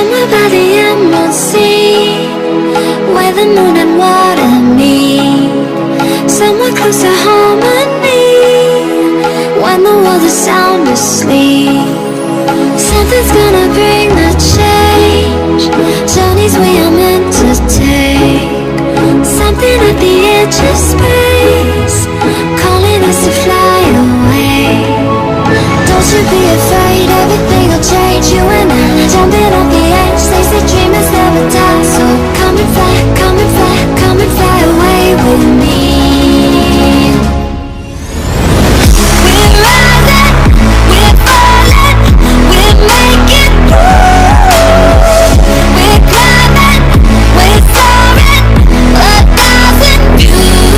Somewhere by the emerald sea, where the moon and water meet. Somewhere close to harmony, when the world is sound asleep. Something's gonna bring the change, journeys we are meant to take. Something at the edge of space, calling us to fly away. Don't you be afraid, everything will change. You and I, jumping off the edge. They say dreamers never die, so come and fly, come and fly, come and fly away with me. We're rising, we're falling, we're making through. We're climbing, we're soaring, 1,000 views.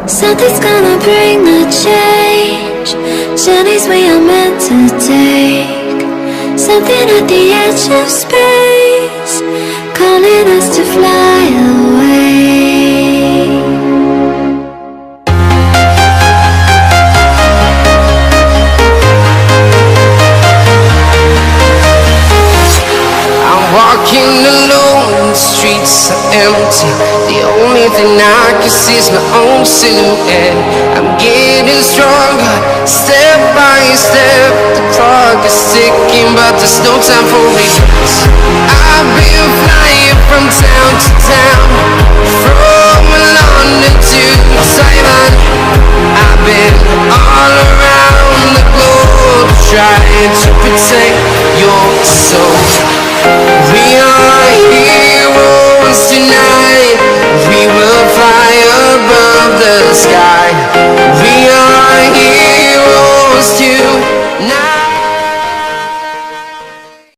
Something's gonna bring the change, journeys we are meant to take. Something at the edge of space, calling us to fly away. I'm walking alone, the streets are empty. The only thing I can see is my own silhouette. I'm getting stronger, step by step. The clock is ticking, but there's no time for regrets. I've been